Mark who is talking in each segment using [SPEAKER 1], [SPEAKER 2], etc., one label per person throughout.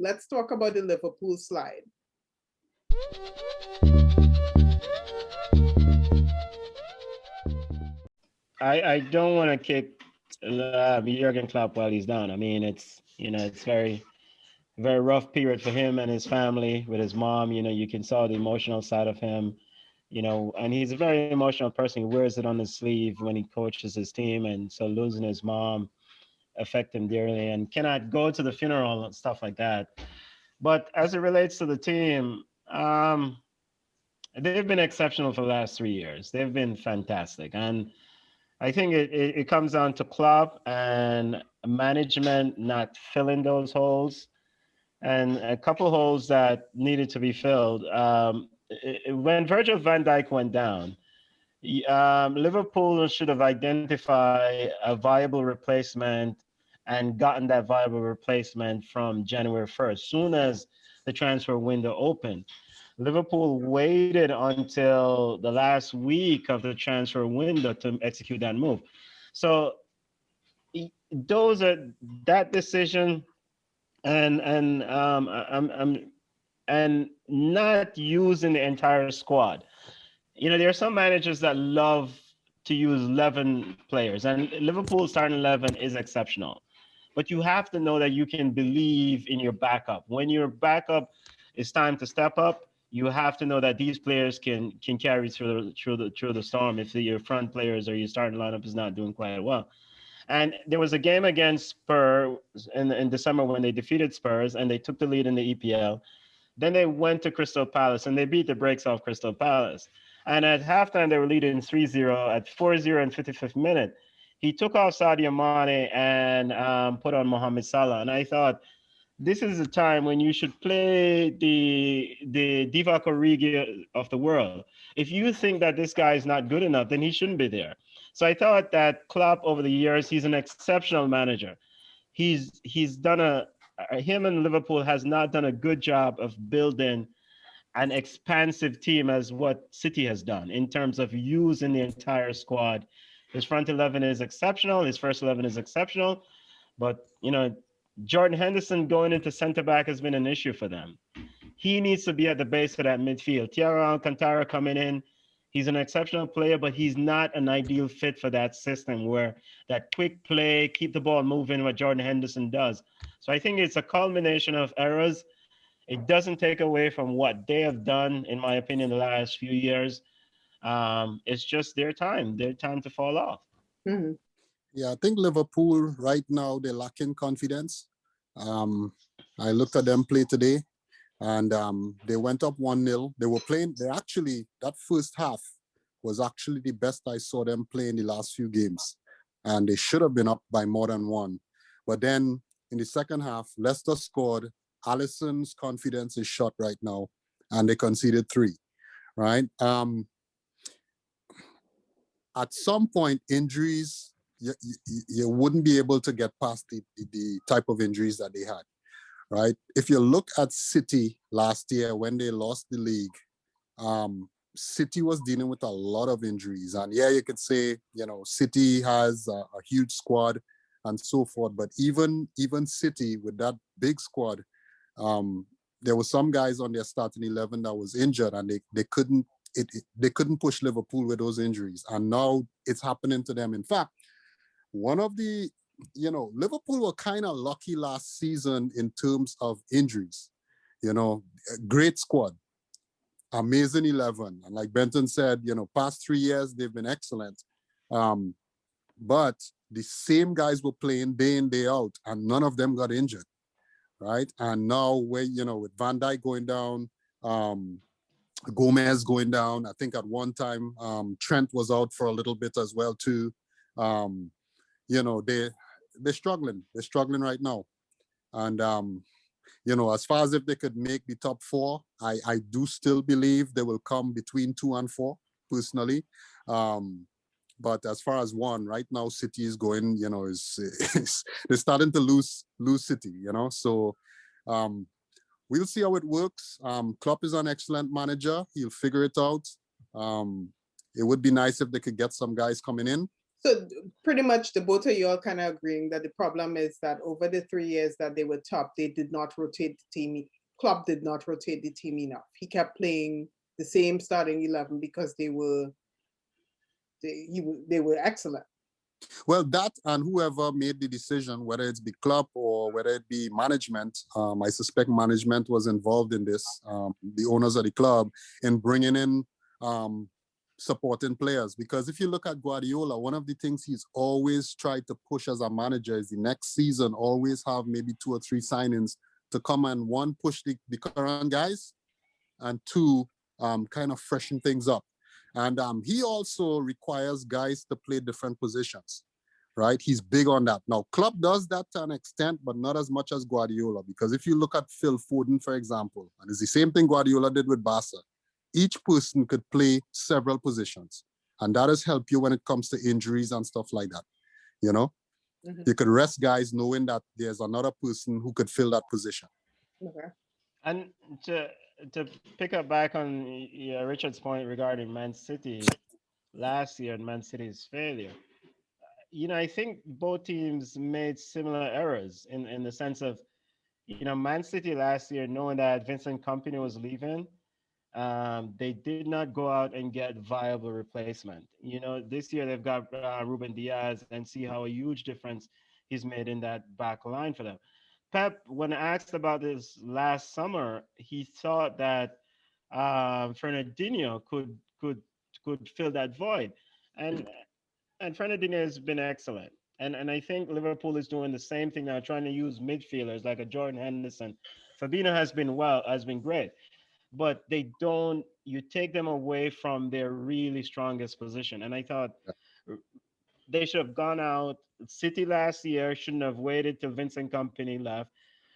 [SPEAKER 1] let's talk about the Liverpool slide.
[SPEAKER 2] I don't want to kick Jurgen Klopp while he's down. I mean, it's very rough period for him and his family with his mom. You can saw the emotional side of him. And he's a very emotional person. He wears it on his sleeve when he coaches his team, and so losing his mom affect him dearly, and cannot go to the funeral and stuff like that. But as it relates to the team, they've been exceptional for the last 3 years. They've been fantastic, and I think it comes down to Klopp and management not filling those holes, and a couple holes that needed to be filled. When Virgil van Dijk went down, Liverpool should have identified a viable replacement and gotten that viable replacement from January 1st, soon as the transfer window opened. Liverpool waited until the last week of the transfer window to execute that move. So those are that decision and not using the entire squad. There are some managers that love to use 11 players, and Liverpool's starting 11 is exceptional. But you have to know that you can believe in your backup. When your backup is time to step up, you have to know that these players can carry through the storm if your front players or your starting lineup is not doing quite well. And there was a game against Spurs in December when they defeated Spurs and they took the lead in the EPL. Then they went to Crystal Palace and they beat the brakes off Crystal Palace. And at halftime, they were leading 3-0 at 4-0 in 55th minute. He took off Sadio Mane and put on Mohamed Salah. And I thought, this is a time when you should play the Divock Origi of the world. If you think that this guy is not good enough, then he shouldn't be there. So I thought that Klopp over the years, he's an exceptional manager. He's done him and Liverpool has not done a good job of building an expansive team as what City has done in terms of using the entire squad. His front 11 is exceptional. His first 11 is exceptional. But, Jordan Henderson going into center back has been an issue for them. He needs to be at the base of that midfield. Thiago Alcantara coming in, he's an exceptional player, but he's not an ideal fit for that system where that quick play, keep the ball moving, what Jordan Henderson does. So I think it's a culmination of errors. It doesn't take away from what they have done, in my opinion, the last few years. It's just their time to fall off.
[SPEAKER 1] Mm-hmm.
[SPEAKER 3] Yeah, I think Liverpool right now, they're lacking confidence. I looked at them play today and they went up 1-0. That first half was actually the best I saw them play in the last few games. And they should have been up by more than one. But then in the second half, Leicester scored. Alisson's confidence is shot right now, and they conceded 3, right? At some point, injuries, you wouldn't be able to get past the type of injuries that they had, right? If you look at City last year when they lost the league, City was dealing with a lot of injuries. And yeah, you could say, City has a huge squad and so forth, but even City with that big squad, there were some guys on their starting 11 that was injured and they couldn't push Liverpool with those injuries. And now it's happening to them. In fact, one of the, Liverpool were kind of lucky last season in terms of injuries. Great squad, amazing 11. And like Benton said, past 3 years, they've been excellent. But the same guys were playing day in, day out, and none of them got injured, right? And now with Van Dijk going down, Gomez going down, I think at one time, Trent was out for a little bit as well too. They're struggling. They're struggling right now. And, as far as if they could make the top 4, I do still believe they will come between 2 and 4, personally. But as far as 1, right now, City is going, they're starting to lose City, So we'll see how it works. Klopp is an excellent manager. He'll figure it out. It would be nice if they could get some guys coming in.
[SPEAKER 1] So pretty much the both of you are kind of agreeing that the problem is that over the 3 years that they were top, they did not rotate the team. Klopp did not rotate the team enough. He kept playing the same starting 11 because they were excellent.
[SPEAKER 3] Well, that and whoever made the decision, whether it's the club or whether it be management, I suspect management was involved in this, the owners of the club, in bringing in supporting players. Because if you look at Guardiola, one of the things he's always tried to push as a manager is the next season always have maybe 2 or 3 signings to come and, one, push the current guys, and 2, kind of freshen things up. And he also requires guys to play different positions, right? He's big on that. Now, Klopp does that to an extent, but not as much as Guardiola. Because if you look at Phil Foden, for example, and it's the same thing Guardiola did with Barca, each person could play several positions. And that has helped you when it comes to injuries and stuff like that, you know? Mm-hmm. You could rest guys knowing that there's another person who could fill that position.
[SPEAKER 1] Okay.
[SPEAKER 2] And to pick up back on Richard's point regarding Man City last year and Man City's failure, I think both teams made similar errors in the sense of, Man City last year, knowing that Vincent Kompany was leaving, they did not go out and get viable replacement. This year they've got Ruben Diaz, and see how a huge difference he's made in that back line for them. Pep, when asked about this last summer, he thought that Fernandinho could fill that void, and Fernandinho has been excellent. And I think Liverpool is doing the same thing now, trying to use midfielders like a Jordan Henderson. Fabinho has been great, but you take them away from their really strongest position. And I thought they should have gone out. City last year shouldn't have waited till Vincent Kompany left,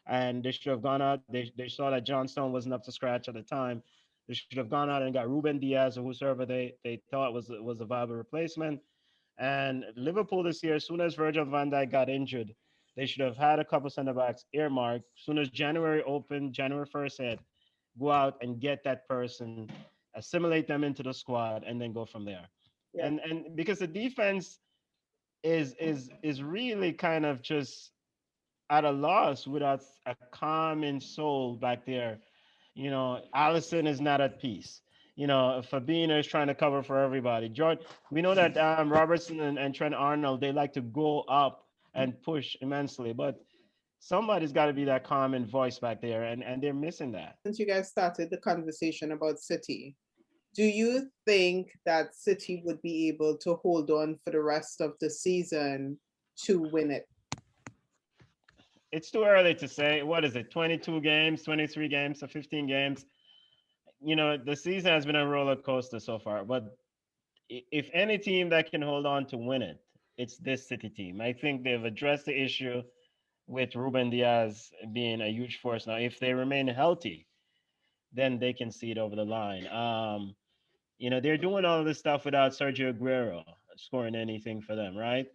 [SPEAKER 2] and they should have gone out. They saw that John Stone wasn't up to scratch at the time. They should have gone out and got Ruben Diaz or whoever they thought was a viable replacement. And Liverpool this year, as soon as Virgil van Dijk got injured, they should have had a couple center backs earmarked. As soon as January opened, January 1st hit, go out and get that person, assimilate them into the squad, and then go from there. Yeah. And because the defense is really kind of just at a loss without a calming soul back there. Allison is not at peace. Fabinho is trying to cover for everybody. George, we know that Robertson and Trent Arnold, they like to go up and push immensely, but somebody's got to be that calming voice back there, and they're missing that.
[SPEAKER 1] Since you guys started the conversation about City, do you think that City would be able to hold on for the rest of the season to win it?
[SPEAKER 2] It's too early to say. What is it, 22 games, 23 games, or 15 games? The season has been a roller coaster so far, but if any team that can hold on to win it, it's this City team. I think they've addressed the issue with Ruben Diaz being a huge force. Now, if they remain healthy, then they can see it over the line. They're doing all this stuff without Sergio Aguero scoring anything for them, right?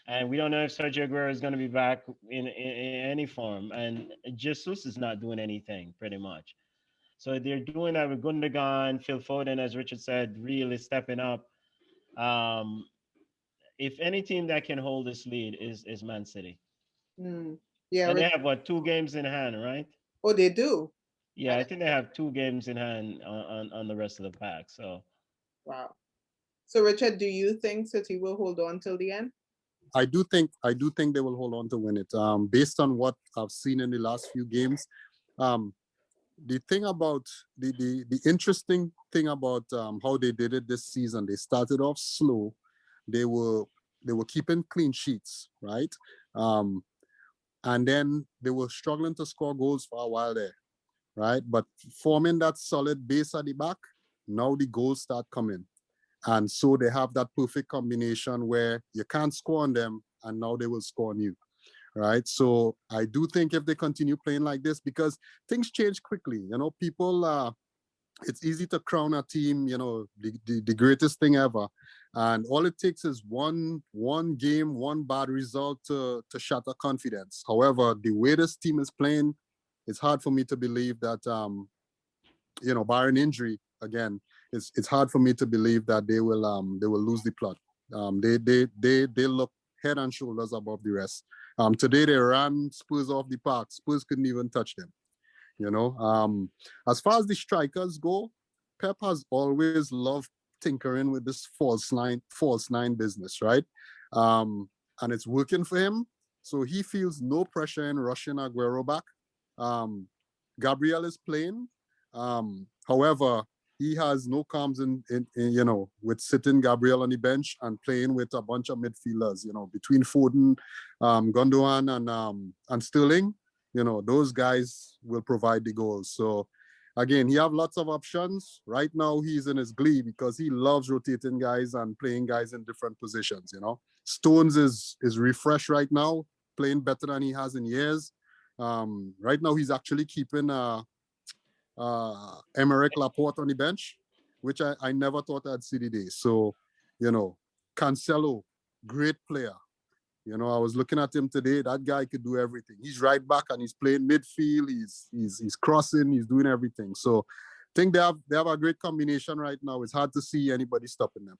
[SPEAKER 2] And we don't know if Sergio Aguero is going to be back in any form. And Jesus is not doing anything, pretty much. So they're doing that with Gundogan, Phil Foden, as Richard said, really stepping up. If any team that can hold this lead is Man City.
[SPEAKER 1] Yeah,
[SPEAKER 2] and they have 2 games in hand, right?
[SPEAKER 1] Oh, they do.
[SPEAKER 2] Yeah, I think they have 2 games in hand on the rest of the pack. So,
[SPEAKER 1] wow. So, Richard, do you think City will hold on till the end?
[SPEAKER 3] I do think they will hold on to win it. Based on what I've seen in the last few games, the thing about the interesting thing about how they did it this season, they started off slow. They were keeping clean sheets, right? And then they were struggling to score goals for a while there, right? But forming that solid base at the back, now the goals start coming. And so they have that perfect combination where you can't score on them, and now they will score on you, right? So I do think if they continue playing like this, because things change quickly, people, it's easy to crown a team, the greatest thing ever. And all it takes is one game, one bad result to shatter confidence. However, the way this team is playing, it's hard for me to believe that, barring injury, again, it's hard for me to believe that they will lose the plot. They look head and shoulders above the rest. Today they ran Spurs off the park. Spurs couldn't even touch them. You know, as far as the strikers go, Pep has always loved tinkering with this false nine business, right? And it's working for him. So he feels no pressure in rushing Aguero back. Gabriel is playing. However, he has no qualms in you know, with sitting Gabriel on the bench and playing with a bunch of midfielders, you know, between Foden, Gundogan and Sterling. You know, those guys will provide the goals. So again, he have lots of options. Right now, he's in his glee because he loves rotating guys and playing guys in different positions, you know. Stones is refreshed right now, playing better than he has in years. Right now, he's actually keeping Emerick Laporte on the bench, which I never thought I'd see the day. So, you know, Cancelo, great player. You know, I was looking at him today. That guy could do everything. He's right back and he's playing midfield. He's crossing. He's doing everything. So, I think they have a great combination right now. It's hard to see anybody stopping them.